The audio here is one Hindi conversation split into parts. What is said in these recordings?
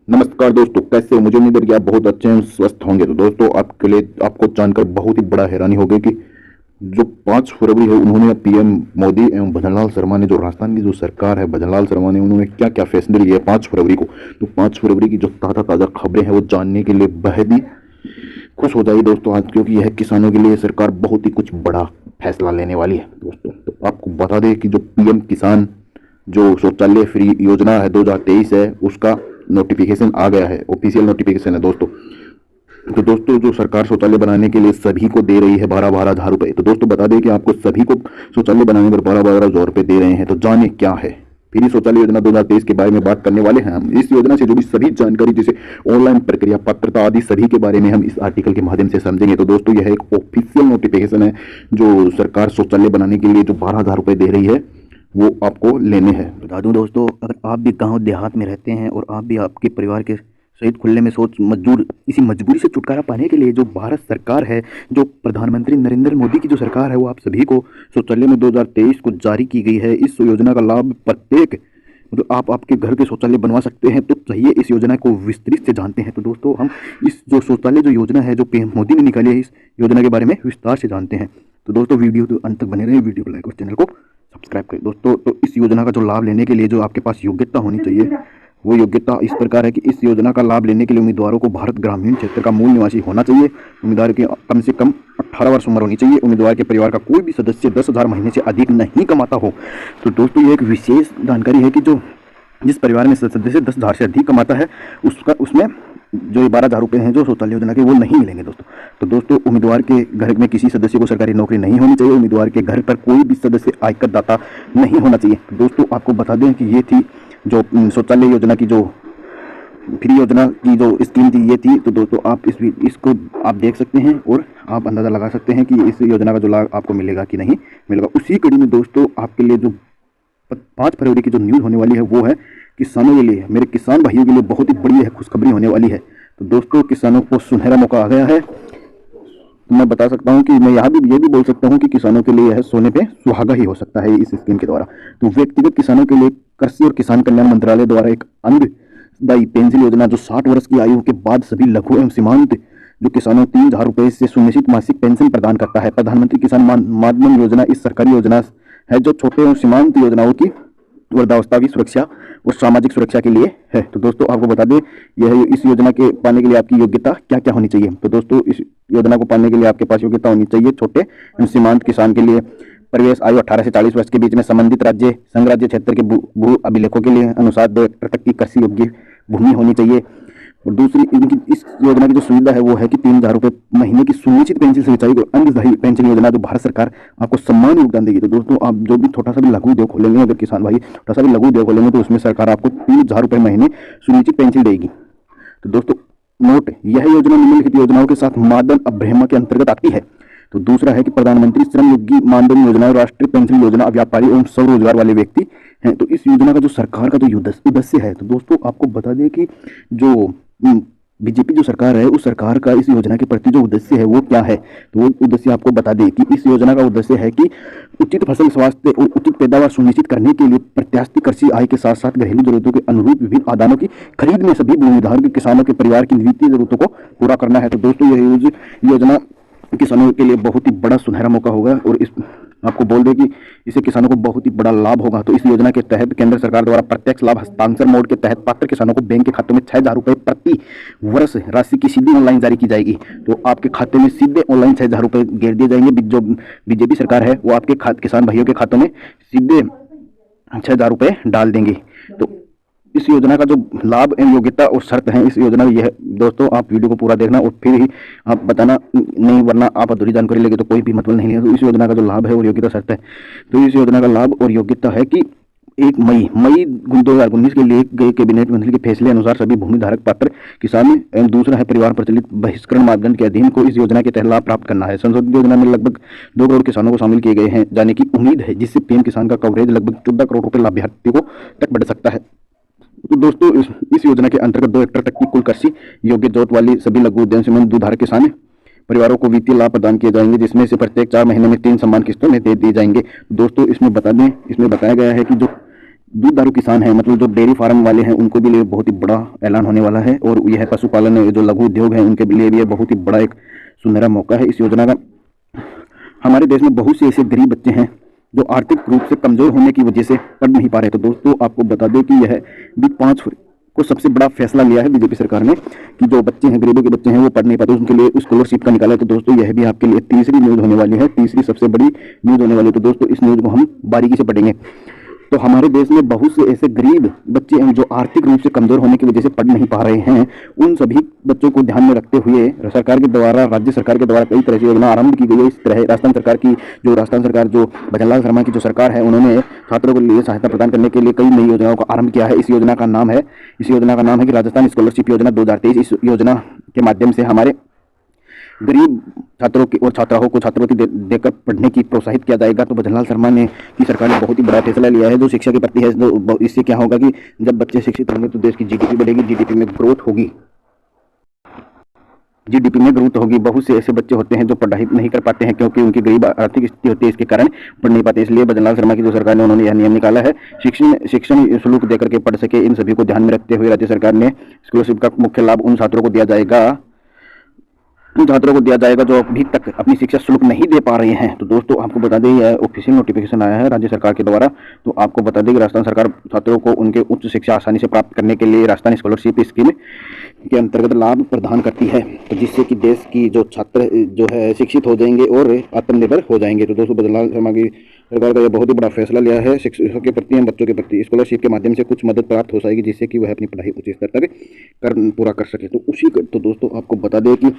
नमस्कार दोस्तों, कैसे हो? मुझे उम्मीद है कि आप बहुत अच्छे हैं, स्वस्थ होंगे। तो दोस्तों, आपके लिए आपको जानकर बहुत ही बड़ा हैरानी होगी कि जो 5 फरवरी है, उन्होंने पीएम मोदी एवं भजनलाल शर्मा ने, जो राजस्थान की जो सरकार है, भजनलाल शर्मा ने, उन्होंने क्या क्या फैसले लिए 5 फरवरी को। तो 5 फरवरी की जो ताज़ा ताज़ा खबरें हैं वो जानने के लिए बेहद ही खुश हो जाइए दोस्तों आज, क्योंकि यह किसानों के लिए सरकार बहुत ही कुछ बड़ा फैसला लेने वाली है दोस्तों। तो आपको बता दें कि जो पीएम किसान जो शौचालय फ्री योजना है 2023 है, उसका नोटिफिकेशन आ गया है, ऑफिशियल नोटिफिकेशन है दोस्तों। तो दोस्तों, जो सरकार शौचालय बनाने के लिए सभी को दे रही है 12,000 रुपए। तो दोस्तों बता दें कि आपको सभी को शौचालय बनाने पर 12,000 रुपए दे रहे हैं। तो जाने क्या है फ्री शौचालय योजना 2023 के बारे में बात करने वाले हैं हम। इस योजना से जुड़ी सभी जानकारी, जैसे ऑनलाइन प्रक्रिया, पात्रता आदि सभी के बारे में हम इस आर्टिकल के माध्यम से समझेंगे। तो दोस्तों, यह एक ऑफिशियल नोटिफिकेशन है जो सरकार शौचालय बनाने के लिए जो 12,000 रुपए दे रही है वो आपको लेने हैं। बता दूं दोस्तों, अगर आप भी गांव देहात में रहते हैं और आप भी आपके परिवार के सहित खुले में सोच इसी मजबूरी से छुटकारा पाने के लिए जो भारत सरकार है, जो प्रधानमंत्री नरेंद्र मोदी की जो सरकार है, वो आप सभी को शौचालय में 2023 को जारी की गई है। इस योजना का लाभ प्रत्येक मतलब आप आपके घर के शौचालय बनवा सकते हैं। तो चाहिए इस योजना को विस्तृत से जानते हैं। तो दोस्तों, हम इस जो शौचालय जो योजना है जो पीएम मोदी ने निकाली है, इस योजना के बारे में विस्तार से जानते हैं। तो दोस्तों, वीडियो तो अंत तक बने रहे, वीडियो को लाइक और चैनल को सब्सक्राइब करें दोस्तों। तो इस योजना का जो लाभ लेने के लिए जो आपके पास योग्यता होनी चाहिए, वो योग्यता इस प्रकार है कि इस योजना का लाभ लेने के लिए उम्मीदवारों को भारत ग्रामीण क्षेत्र का मूल निवासी होना चाहिए। उम्मीदवार की कम से कम 18 वर्ष उम्र होनी चाहिए। उम्मीदवार के परिवार का कोई भी सदस्य 10,000 महीने से अधिक नहीं कमाता हो। तो दोस्तों, ये एक विशेष जानकारी है कि जिस परिवार में सदस्य 10,000 से अधिक कमाता है, उसमें जो 12,000 रुपये हैं जो शौचालय योजना के, वो नहीं मिलेंगे दोस्तों। तो दोस्तों, उम्मीदवार के घर में किसी सदस्य को सरकारी नौकरी नहीं होनी चाहिए। उम्मीदवार के घर पर कोई भी सदस्य आयकर दाता नहीं होना चाहिए। तो दोस्तों, आपको बता दें कि ये थी जो शौचालय योजना की जो फ्री योजना की जो स्कीम थी, ये थी। तो दोस्तों, आप इसको आप देख सकते हैं और आप अंदाज़ा लगा सकते हैं कि इस योजना का जो लाभ आपको मिलेगा कि नहीं मिलेगा। उसी कड़ी में दोस्तों, आपके लिए जो 5 फरवरी की जो न्यूज़ होने वाली है, वो है किसानों के लिए, मेरे किसान भाइयों के लिए बहुत ही बड़ी है खुशखबरी होने वाली है। तो दोस्तों, किसानों को सुनहरा मौका आ गया है। तो मैं बता सकता हूं कि मैं यहाँ भी ये भी बोल सकता हूं कि किसानों के लिए यह सोने पे सुहागा ही हो सकता है इस स्कीम के द्वारा। तो व्यक्तिगत किसानों के लिए कृषि और किसान कल्याण मंत्रालय द्वारा एक अंशदायी पेंशन योजना, जो 60 वर्ष की आयु के बाद सभी लघु एवं सीमांत जो किसानों 3,000 रुपये से सुनिश्चित मासिक पेंशन प्रदान करता है। प्रधानमंत्री किसान मानधन योजना इस सरकारी योजना है जो छोटे एवं सीमांत योजनाओं की वृद्धावस्था की सुरक्षा और सामाजिक सुरक्षा के लिए है। तो दोस्तों, आपको बता दें, इस योजना के पाने के लिए आपकी योग्यता क्या क्या होनी चाहिए। तो दोस्तों, इस योजना को पाने के लिए आपके पास योग्यता होनी चाहिए छोटे एवं सीमांत किसान के लिए प्रवेश आयु 18 से 40 वर्ष के बीच में, संबंधित राज्य संघ राज्य क्षेत्र के भू अभिलेखों के लिए अनुसार 2 हेक्टेयर तक की कृषि योग्य भूमि होनी चाहिए। और दूसरी, इनकी इस योजना की जो सुविधा है वो है कि 3,000 रुपये महीने की सुनिश्चित पेंशन सिंचाई और अंशदायी पेंशन योजना, जो भारत सरकार आपको सम्मान योगदान देगी। तो दोस्तों, आप जो भी छोटा सा भी लघु उद्योग खोलेंगे, अगर किसान भाई छोटा सा भी लघु उद्योग खोलेंगे, तो उसमें सरकार आपको 3,000 रुपये महीने सुनिश्चित पेंशन देगी। तो दोस्तों, नोट, यह योजना निम्नलिखित योजनाओं के साथ मानधन अभ्रेमा के अंतर्गत आती है। तो दूसरा है कि प्रधानमंत्री श्रम योगी मानधन योजना और राष्ट्रीय पेंशन योजना व्यापारी एवं स्वरोजगार वाले व्यक्ति हैं। तो इस योजना का जो सरकार का जो उद्देश्य है, तो दोस्तों आपको बता दें कि जो बीजेपी जो सरकार है, उस सरकार का इस योजना के प्रति जो उद्देश्य है वो क्या है। तो वो उद्देश्य आपको बता दें कि इस योजना का उद्देश्य है कि उचित फसल स्वास्थ्य और उचित पैदावार सुनिश्चित करने के लिए प्रत्याशित कृषि आय के साथ साथ घरेलू जरूरतों के अनुरूप विभिन्न आदानों की खरीद में सभी भूमिधारक के किसानों के परिवार की वित्तीय जरूरतों को पूरा करना है। तो दोस्तों, यह योजना किसानों के लिए बहुत ही बड़ा सुनहरा मौका होगा और इस आपको बोल दें कि इससे किसानों को बहुत ही बड़ा लाभ होगा। तो इस योजना के तहत केंद्र सरकार द्वारा प्रत्यक्ष लाभ हस्तांतरण मोड के तहत पात्र किसानों को बैंक के खातों में 6,000 रुपये प्रति वर्ष राशि की सीधी ऑनलाइन जारी की जाएगी। तो आपके खाते में सीधे ऑनलाइन 6,000 रुपये गेर दिए जाएंगे। जो बीजेपी सरकार है वो आपके किसान भाइयों के खातों में सीधे 6,000 रुपये डाल देंगे। तो इस योजना का जो लाभ एवं योग्यता और शर्त है इस योजना में यह, दोस्तों आप वीडियो को पूरा देखना और फिर ही आप बताना, नहीं वरना आप अधूरी जानकारी लेंगे तो कोई भी मतलब नहीं है। तो इस योजना का जो लाभ है और योग्यता शर्त है, तो इस योजना का लाभ और योग्यता है कि 1 मई 2019 के लिए गए कैबिनेट मंत्री के फैसले अनुसार सभी भूमिधारक पात्र किसान एवं दूसरा है परिवार प्रचलित बहिष्करण मापदंड के अधीन को इस योजना के तहत लाभ प्राप्त करना है। संशोधित योजना में लगभग 2 करोड़ किसानों को शामिल किए गए हैं जाने की उम्मीद है, जिससे पीएम किसान का कवरेज लगभग 14 करोड़ रुपये लाभार्थियों तक बढ़ सकता है। तो दोस्तों, इस योजना के अंतर्गत 2 हेक्टेयर तक की कुल कृषि योग्य जोत वाली सभी लघु उद्यम समूह दूधारक किसान परिवारों को वित्तीय लाभ प्रदान किए जाएंगे, जिसमें से प्रत्येक 4 महीने में 3 समान किस्तों में दे दिए जाएंगे। दोस्तों, इसमें बता दें, इसमें बताया गया है कि जो दूधारू किसान हैं, मतलब जो डेयरी फार्म वाले हैं, उनको भी लिए बहुत ही बड़ा ऐलान होने वाला है। और यह पशुपालन जो लघु उद्योग है उनके लिए भी बहुत ही बड़ा एक सुनहरा मौका है इस योजना का। हमारे देश में बहुत से ऐसे गरीब बच्चे हैं जो आर्थिक रूप से कमजोर होने की वजह से पढ़ नहीं पा रहे। तो दोस्तों आपको बता दें कि यह भी 5 को सबसे बड़ा फैसला लिया है बीजेपी सरकार ने कि जो बच्चे हैं, गरीबों के बच्चे हैं, वो पढ़ नहीं पाते, उनके लिए स्कॉलरशिप का निकाला है। तो दोस्तों यह भी आपके लिए तीसरी न्यूज़ होने वाली है, तीसरी सबसे बड़ी न्यूज़ होने वाली है। तो दोस्तों इस न्यूज़ को हम बारीकी से पढ़ेंगे। तो हमारे देश में बहुत से ऐसे गरीब बच्चे हैं जो आर्थिक रूप से कमजोर होने की वजह से पढ़ नहीं पा रहे हैं। उन सभी बच्चों को ध्यान में रखते हुए सरकार के द्वारा, राज्य सरकार के द्वारा कई तरह की योजना आरंभ की गई है। इस तरह राजस्थान सरकार जो भजनलाल शर्मा की जो सरकार है, उन्होंने छात्रों के लिए सहायता प्रदान करने के लिए कई नई योजनाओं का आरंभ किया है। इस योजना का नाम है कि राजस्थान स्कॉलरशिप योजना 2023। इस योजना के माध्यम से हमारे गरीब छात्रों की और छात्राओं को छात्रवृत्ति देकर पढ़ने की प्रोत्साहित किया जाएगा। तो भजनलाल शर्मा ने की सरकार ने बहुत ही बड़ा फैसला लिया है जो शिक्षा के प्रति है। तो इससे क्या होगा कि जब बच्चे शिक्षित होंगे तो देश की जीडीपी बढ़ेगी, जीडीपी में ग्रोथ होगी। बहुत से ऐसे बच्चे होते हैं जो पढ़ाई नहीं कर पाते हैं क्योंकि उनकी गरीब आर्थिक स्थिति होती है, इसके कारण पढ़ नहीं पाते। इसलिए भजनलाल शर्मा की जो सरकार ने उन्होंने यह नियम निकाला है, शिक्षण शुल्क देकर के पढ़ सके। इन सभी को ध्यान में रखते हुए राज्य सरकार ने स्कॉलरशिप का मुख्य लाभ उन छात्रों को दिया जाएगा जो अभी तक अपनी शिक्षा शुल्क नहीं दे पा रहे हैं। तो दोस्तों आपको बता दें यह ऑफिशियल नोटिफिकेशन आया है राज्य सरकार के द्वारा। तो आपको बता दें कि राजस्थान सरकार छात्रों को उनके उच्च शिक्षा आसानी से प्राप्त करने के लिए राजस्थान स्कॉलरशिप स्कीम के अंतर्गत लाभ प्रदान करती है, तो जिससे कि देश की जो छात्र जो है शिक्षित हो जाएंगे और आत्मनिर्भर हो जाएंगे। तो दोस्तों भजनलाल शर्मा की सरकार का यह बहुत ही बड़ा फैसला लिया है। शिक्षकों के प्रति, बच्चों के प्रति स्कॉलरशिप के माध्यम से कुछ मदद प्राप्त हो जाएगी जिससे कि वह अपनी पढ़ाई उच्च स्तर तक पूरा कर सके। तो दोस्तों आपको बता दें कि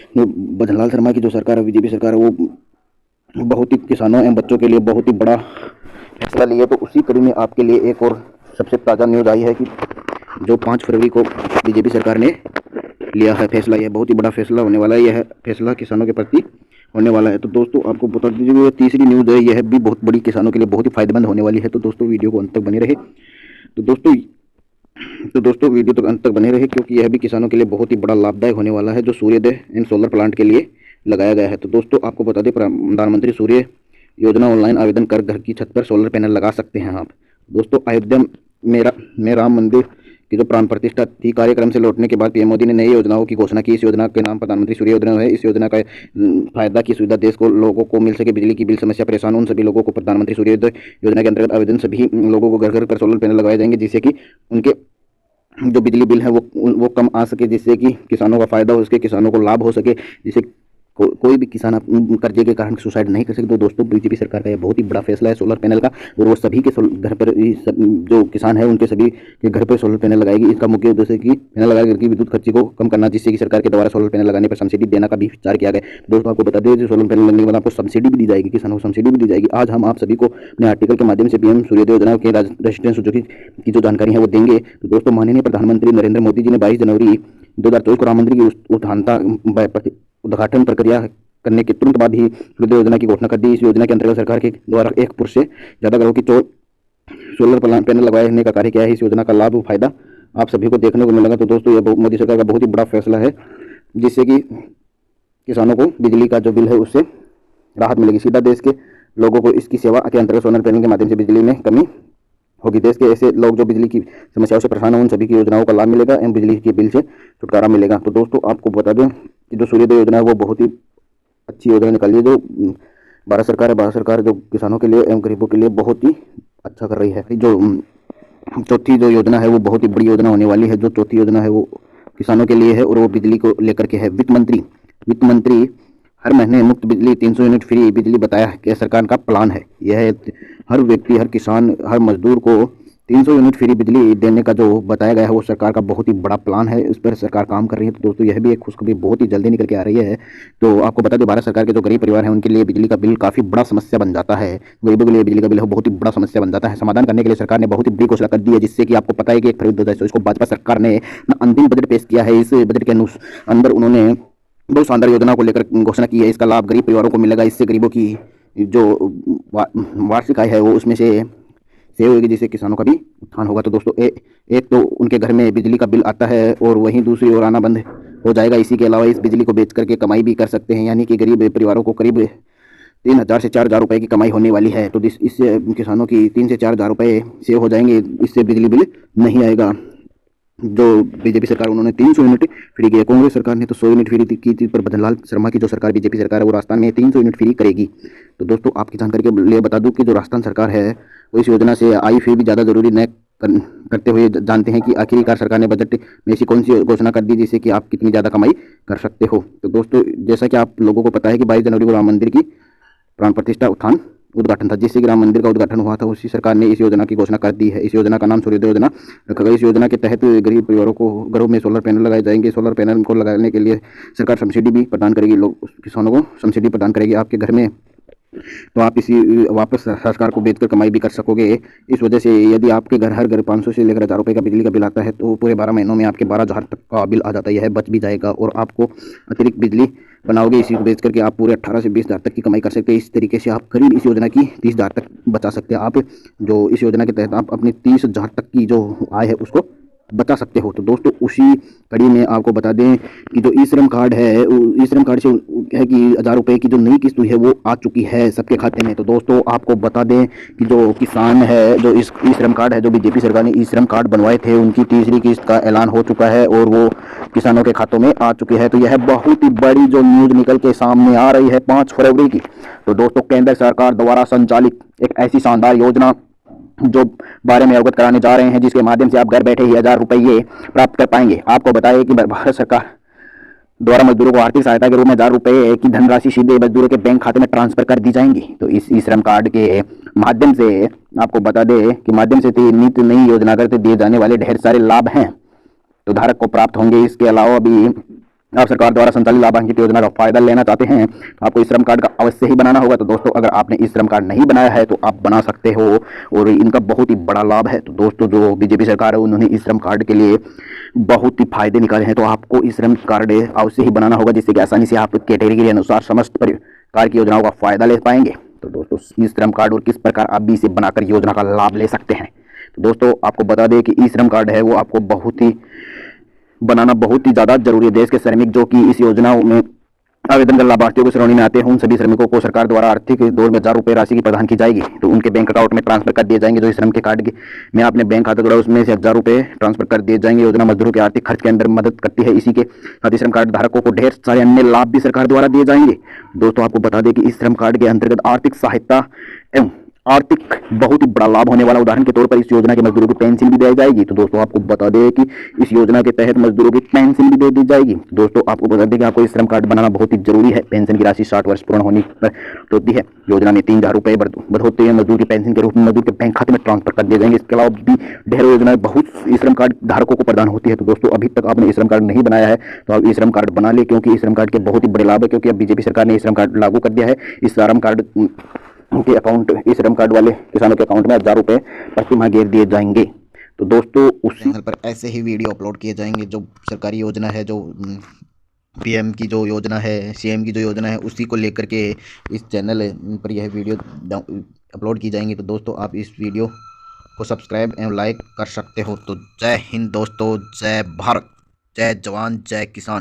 भजनलाल शर्मा की जो सरकार है, बीजेपी सरकार है, वो बहुत ही किसानों एवं बच्चों के लिए बहुत ही बड़ा फैसला लिया। तो उसी कड़ी में आपके लिए एक और सबसे ताज़ा न्यूज़ आई है कि जो 5 फरवरी को बीजेपी सरकार ने लिया है फैसला, यह बहुत ही बड़ा फैसला होने वाला है। यह फैसला किसानों के प्रति होने वाला है। तो दोस्तों आपको बता दीजिए ये तीसरी न्यूज़ है, यह भी बहुत बड़ी किसानों के लिए बहुत ही फायदेमंद होने वाली है। तो दोस्तों वीडियो को अंत तक बने रहे। तो दोस्तों वीडियो तक अंत तक बने रहे क्योंकि यह भी किसानों के लिए बहुत ही बड़ा लाभदायक होने वाला है जो सूर्योदय एंड सोलर प्लांट के लिए लगाया गया है। तो दोस्तों आपको बता दें प्रधानमंत्री सूर्य योजना ऑनलाइन आवेदन कर घर की छत पर सोलर पैनल लगा सकते हैं आप। दोस्तों अयोध्या में राम मंदिर की जो प्राण प्रतिष्ठा थी कार्यक्रम से लौटने के बाद पीएम मोदी ने नई योजनाओं की घोषणा की। इस योजना के नाम प्रधानमंत्री सूर्य योजना है। इस योजना का फायदा की सुविधा देश को लोगों को मिल सके। बिजली की बिल समस्या परेशान उन सभी लोगों को प्रधानमंत्री सूर्योदय योजना के अंतर्गत आवेदन सभी लोगों को घर घर पर सोलर पैनल लगाए जाएंगे जिससे कि उनके जो बिजली बिल है वो कम आ सके, जिससे कि किसानों का फायदा हो सके, किसानों को लाभ हो सके, जिससे कोई भी किसान कर्जे के कारण सुसाइड नहीं कर सके। तो दोस्तों बीजेपी सरकार का यह बहुत ही बड़ा फैसला है सोलर पैनल का, और वो सभी के घर पर जो किसान है उनके सभी के घर पर सोलर पैनल लगाएगी। इसका मुख्य उद्देश्य कि पैनल लगाकर के विद्युत खर्चे को कम करना, जिससे कि सरकार के द्वारा सोलर पैनल लगाने पर सब्सिडी देना का भी विचार किया गया। दोस्तों आपको बता दें जो सोलर पैनल लगने के बाद आपको सब्सिडी भी दी जाएगी, किसानों को सब्सिडी भी दी जाएगी। आज हम आप सभी को अपने आर्टिकल के माध्यम से पीएम सूर्योदय योजना के रजिस्ट्रेशन सूची की जो जानकारी है वो देंगे। तो दोस्तों माननीय प्रधानमंत्री नरेंद्र मोदी जी ने 22 जनवरी 2024 को राम मंदिर की उद्घाटन प्रक्रिया करने के तुरंत बाद ही सूर्योदय योजना की घोषणा कर दी। इस योजना के अंतर्गत सरकार के द्वारा 1 पुरुष से ज़्यादा घरों की सोलर पैनल लगाने का कार्य किया है। इस योजना का लाभ फायदा आप सभी को देखने को मिलेगा। तो दोस्तों यह मोदी सरकार का बहुत ही बड़ा फैसला है जिससे कि किसानों को बिजली का जो बिल है उससे राहत मिलेगी। सीधा देश के लोगों को इसकी सेवा के अंतर्गत सोलर पैनल के माध्यम से बिजली में कमी होगी। देश के ऐसे लोग जो बिजली की समस्याओं से परेशान हैं उन सभी की योजनाओं का लाभ मिलेगा एवं बिजली के बिल से छुटकारा मिलेगा। तो दोस्तों आपको बता दें कि जो सूर्योदय योजना है वो बहुत ही अच्छी योजना निकाली है जो भारत सरकार जो किसानों के लिए एवं गरीबों के लिए बहुत ही अच्छा कर रही है। जो चौथी जो योजना है वो बहुत ही बड़ी योजना होने वाली है। जो चौथी योजना है वो किसानों के लिए है और वो बिजली को लेकर के है। वित्त मंत्री हर महीने मुफ्त बिजली 300 यूनिट फ्री बिजली बताया कि सरकार का प्लान है। यह हर व्यक्ति, हर किसान, हर मजदूर को 300 यूनिट फ्री बिजली देने का जो बताया गया है वो सरकार का बहुत ही बड़ा प्लान है। इस पर सरकार काम कर रही है। तो दोस्तों यह भी एक खुशखबरी बहुत ही जल्दी निकल के आ रही है। तो आपको बता दें भारत सरकार के जो गरीब परिवार हैं उनके लिए बिजली का बिल काफ़ी बड़ा समस्या बन जाता है। गरीबों के लिए बिजली का बिल बहुत ही बड़ा समस्या बन जाता है। समाधान करने के लिए सरकार ने बहुत ही बड़ी घोषणा कर दी है, जिससे कि आपको पता है कि 1 फरवरी 2024 को भाजपा सरकार ने अंतिम बजट पेश किया है। इस बजट के अंदर उन्होंने बहुत शानदार योजना को लेकर घोषणा की है। इसका लाभ गरीब परिवारों को मिलेगा। इससे गरीबों की जो वार्षिक आय है वो उसमें से सेव होगी, जिससे किसानों का भी उत्थान होगा। तो दोस्तों एक तो उनके घर में बिजली का बिल आता है और वहीं दूसरी ओर आना बंद हो जाएगा। इसी के अलावा इस बिजली को बेच करके कमाई भी कर सकते हैं, यानी कि गरीब परिवारों को करीब 3,000 से 4,000 रुपये की कमाई होने वाली है। तो इससे किसानों की 3 से 4,000 रुपये सेव हो जाएंगे, इससे बिजली बिल नहीं आएगा। जो बीजेपी सरकार उन्होंने 300 यूनिट फ्री किया, कांग्रेस सरकार ने तो 100 यूनिट फ्री की थी, पर भजनलाल शर्मा की जो सरकार बीजेपी सरकार है वो राजस्थान में 300 यूनिट फ्री करेगी। तो दोस्तों आपकी जानकारी के लिए बता दूं कि जो राजस्थान सरकार है वो इस योजना से आई फिर भी ज़्यादा जरूरी न करते हुए जानते हैं कि आखिरकार सरकार ने बजट में ऐसी कौन सी घोषणा कर दी जिससे कि आप कितनी ज़्यादा कमाई कर सकते हो। तो दोस्तों जैसा कि आप लोगों को पता है कि 22 जनवरी को राम मंदिर की प्राण प्रतिष्ठा उत्थान उद्घाटन था, जिससे कि राम मंदिर का उद्घाटन हुआ था। उसी सरकार ने इस योजना की घोषणा कर दी है। इस योजना का नाम सूर्योदय योजना रखा गया। इस योजना के तहत गरीब परिवारों को घरों में सोलर पैनल लगाए जाएंगे। सोलर पैनल को लगाने के लिए सरकार सब्सिडी भी प्रदान करेगी, लोग किसानों को सब्सिडी प्रदान करेगी आपके घर में। तो आप इसी वापस सरकार को बेचकर कमाई भी कर सकोगे। इस वजह से यदि आपके घर हर घर 500 से लेकर 1,000 रुपये का बिजली का बिल आता है तो पूरे 12 महीनों में आपके 12,000 तक का बिल आ जाता है। यह बच भी जाएगा और आपको अतिरिक्त बिजली बनाओगे। इसी को बेच करके आप पूरे 18 से 20,000 तक की कमाई कर सकते हैं। इस तरीके से आप करीब इस योजना की 30,000 तक बचा सकते हैं। आप जो इस योजना के तहत आप अपनी 30,000 तक की जो आय है उसको बता सकते हो। तो दोस्तों उसी कड़ी में आपको बता दें कि जो ई श्रम कार्ड है, ई श्रम कार्ड से है कि 1,000 रुपये की जो नई किस्त हुई है वो आ चुकी है सबके खाते में। तो दोस्तों आपको बता दें कि जो किसान है, जो इस ई श्रम कार्ड है, जो बीजेपी सरकार ने ई श्रम कार्ड बनवाए थे, उनकी तीसरी किस्त का ऐलान हो चुका है और वो किसानों के खातों में आ चुकी है। तो यह बहुत ही बड़ी जो न्यूज़ निकल के सामने आ रही है 5 फरवरी की। तो दोस्तों केंद्र सरकार द्वारा संचालित एक ऐसी शानदार योजना जो बारे में अवगत कराने जा रहे हैं, जिसके माध्यम से आप घर बैठे ही 1,000 रुपये प्राप्त कर पाएंगे। आपको बताइए कि भारत सरकार द्वारा मजदूरों को आर्थिक सहायता के रूप में 1,000 रुपये की धनराशि सीधे मजदूरों के बैंक खाते में ट्रांसफर कर दी जाएंगी। तो इस श्रम कार्ड के माध्यम से आपको बता दें कि माध्यम से नित्य नई योजना करते दिए जाने वाले ढेर सारे लाभ हैं तो धारक को प्राप्त होंगे। इसके अलावा भी आप सरकार द्वारा संचालित लाभांकित योजना का फायदा लेना चाहते हैं तो आपको श्रम कार्ड का अवश्य ही बनाना होगा। तो दोस्तों अगर आपने इस श्रम कार्ड नहीं बनाया है तो आप बना सकते हो और इनका बहुत ही बड़ा लाभ है। तो दोस्तों जो बीजेपी सरकार है उन्होंने इस श्रम कार्ड के लिए बहुत ही फायदे निकाले हैं। तो आपको इस श्रम कार्ड अवश्य ही बनाना होगा, जिससे कि आसानी से आप कैटेगरी के अनुसार समस्त प्रकार की योजनाओं का फायदा ले पाएंगे। तो दोस्तों इस श्रम कार्ड और किस प्रकार आप भी इसे बनाकर योजना का लाभ ले सकते हैं। तो दोस्तों आपको बता दें कि ई श्रम कार्ड है वो आपको बनाना बहुत ही ज़्यादा जरूरी है। देश के श्रमिक जो कि इस योजना में आवेदन कर लाभार्थियों को श्रेणी में आते हैं, उन सभी श्रमिकों को सरकार द्वारा आर्थिक दौर में 1,000 रुपये राशि की प्रदान की जाएगी। तो उनके बैंक अकाउंट में ट्रांसफर कर दिए जाएंगे। जो श्रम के कार्ड में आपने बैंक खाता जोड़ा उसमें से 1,000 रुपये ट्रांसफर कर दिए जाएंगे। योजना मजदूरों के आर्थिक खर्च के अंदर मदद करती है। इसी के साथ श्रम कार्ड धारकों को ढेर सारे अन्य लाभ भी सरकार द्वारा दिए जाएंगे। दोस्तों आपको बता दें कि इस श्रम कार्ड के अंतर्गत आर्थिक सहायता एवं आर्थिक बहुत ही बड़ा लाभ होने वाला। उदाहरण के तौर पर इस योजना के मजदूरों को पेंशन भी दी जाएगी। तो दोस्तों आपको बता दें कि इस योजना के तहत मजदूरों की पेंशन भी दे दी जाएगी। दोस्तों आपको बता दें कि आपको इस श्रम कार्ड बनाना बहुत ही जरूरी है। पेंशन की राशि 60 वर्ष पूर्ण होने पर होती है। योजना में 3,000 रुपये बढ़ोतरी है मजदूर की पेंशन के रूप में मजदूर के बैंक खाते में ट्रांसफर कर दिए जाएंगे। इसके अलावा भी ढेर योजनाएं बहुत श्रम कार्ड धारकों को प्रदान होती है। तो दोस्तों अभी तक आपने श्रम कार्ड नहीं बनाया है तो आप श्रम कार्ड बना ले, क्योंकि श्रम कार्ड के बहुत ही बड़े लाभ है। क्योंकि अब बीजेपी सरकार ने श्रम कार्ड लागू कर दिया है। इस श्रम कार्ड के अकाउंट, इस श्रम कार्ड वाले किसानों के अकाउंट में 1,000 रुपये प्रति माह गिर दिए जाएंगे। तो दोस्तों उस चैनल पर ऐसे ही वीडियो अपलोड किए जाएंगे जो सरकारी योजना है, जो पीएम की जो योजना है, सीएम की जो योजना है, उसी को लेकर के इस चैनल पर यह वीडियो अपलोड की जाएंगी। तो दोस्तों आप इस वीडियो को सब्सक्राइब एवं लाइक कर सकते हो। तो जय हिंद दोस्तों, जय भारत, जय जवान, जय किसान।